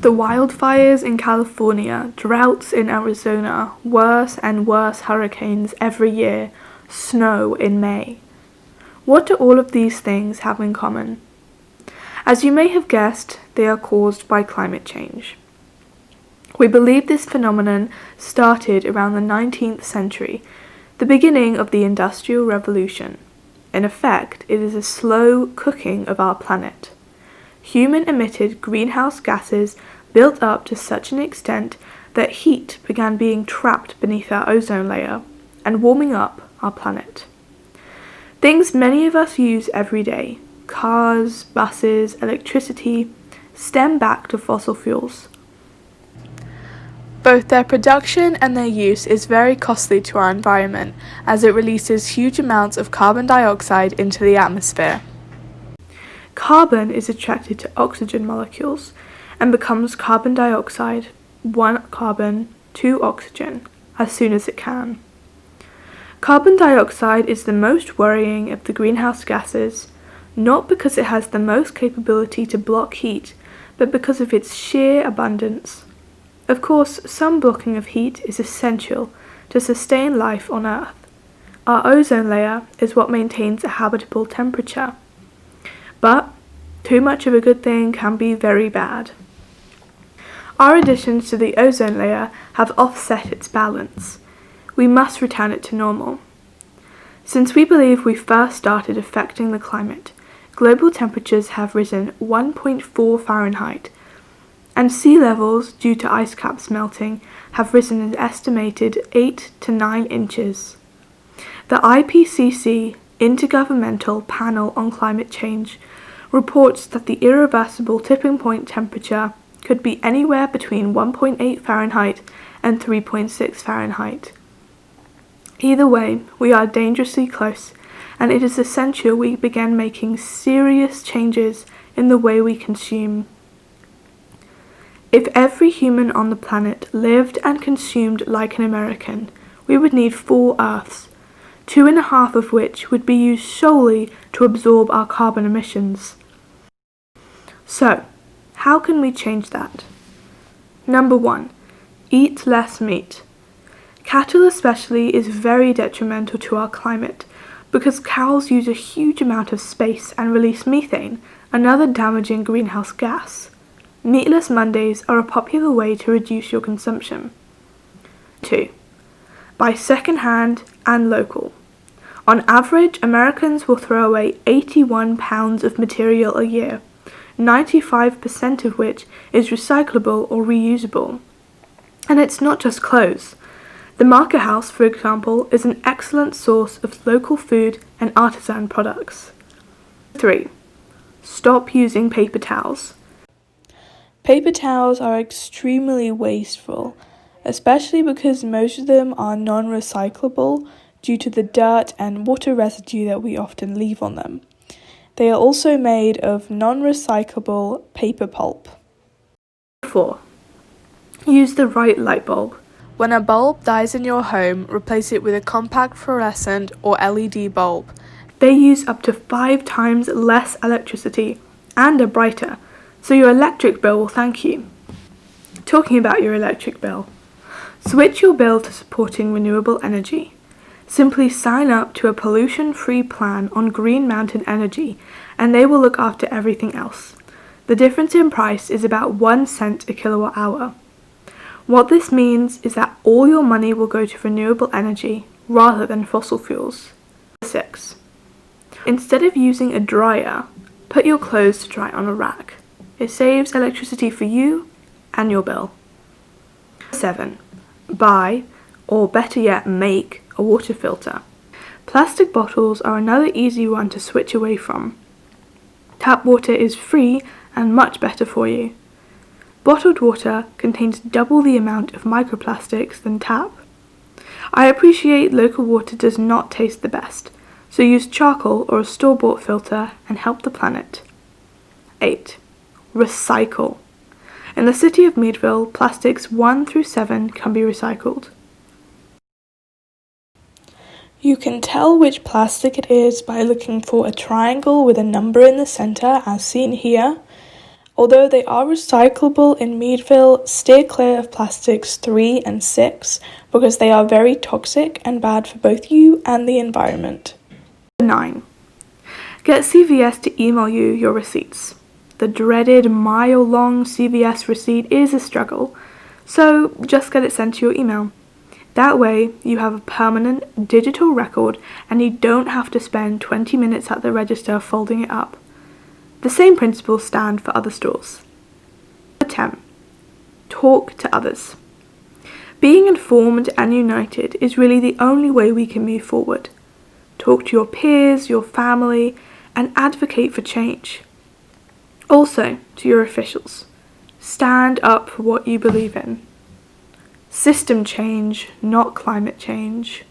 The wildfires in California, droughts in Arizona, worse and worse hurricanes every year, snow in May. What do all of these things have in common? As you may have guessed, they are caused by climate change. We believe this phenomenon started around the 19th century, the beginning of the Industrial Revolution. In effect, it is a slow cooking of our planet. Human-emitted greenhouse gases built up to such an extent that heat began being trapped beneath our ozone layer and warming up our planet. Things many of us use every day, cars, buses, electricity, stem back to fossil fuels. Both their production and their use is very costly to our environment, as it releases huge amounts of carbon dioxide into the atmosphere. Carbon is attracted to oxygen molecules and becomes carbon dioxide, 1 carbon, 2 oxygen, as soon as it can. Carbon dioxide is the most worrying of the greenhouse gases, not because it has the most capability to block heat, but because of its sheer abundance. Of course, some blocking of heat is essential to sustain life on Earth. Our ozone layer is what maintains a habitable temperature. But too much of a good thing can be very bad. Our additions to the ozone layer have offset its balance. We must return it to normal. Since we believe we first started affecting the climate, global temperatures have risen 1.4 Fahrenheit, and sea levels, due to ice caps melting, have risen an estimated 8 to 9 inches. The IPCC, Intergovernmental Panel on Climate Change, reports that the irreversible tipping point temperature could be anywhere between 1.8 Fahrenheit and 3.6 Fahrenheit. Either way, we are dangerously close, and it is essential we begin making serious changes in the way we consume. If every human on the planet lived and consumed like an American, we would need 4 Earths, 2.5 of which would be used solely to absorb our carbon emissions. So, how can we change that? Number 1. Eat less meat. Cattle especially is very detrimental to our climate because cows use a huge amount of space and release methane, another damaging greenhouse gas. Meatless Mondays are a popular way to reduce your consumption. 2. Buy second-hand and local. On average, Americans will throw away 81 pounds of material a year, 95% of which is recyclable or reusable. And it's not just clothes. The Market House, for example, is an excellent source of local food and artisan products. 3. Stop using paper towels. Paper towels are extremely wasteful, especially because most of them are non-recyclable due to the dirt and water residue that we often leave on them. They are also made of non-recyclable paper pulp. 4. Use the right light bulb. When a bulb dies in your home, replace it with a compact fluorescent or LED bulb. They use up to 5 times less electricity and are brighter, so your electric bill will thank you. Talking about your electric bill, switch your bill to supporting renewable energy. Simply sign up to a pollution-free plan on Green Mountain Energy, and they will look after everything else. The difference in price is about 1 cent a kilowatt hour. What this means is that all your money will go to renewable energy rather than fossil fuels. 6. Instead of using a dryer, put your clothes to dry on a rack. It saves electricity for you and your bill. 7. Buy, or better yet make, a water filter. Plastic bottles are another easy one to switch away from. Tap water is free and much better for you. Bottled water contains double the amount of microplastics than tap. I appreciate local water does not taste the best, so use charcoal or a store-bought filter and help the planet. 8. Recycle. In the city of Meadville, plastics 1 through 7 can be recycled. You can tell which plastic it is by looking for a triangle with a number in the center as seen here. Although they are recyclable in Meadville, steer clear of plastics 3 and 6 because they are very toxic and bad for both you and the environment. 9. Get CVS to email you your receipts. The dreaded mile-long CVS receipt is a struggle, so just get it sent to your email. That way, you have a permanent digital record and you don't have to spend 20 minutes at the register folding it up. The same principles stand for other stores. 10. Talk to others. Being informed and united is really the only way we can move forward. Talk to your peers, your family, and advocate for change. Also, to your officials, stand up for what you believe in. System change, not climate change.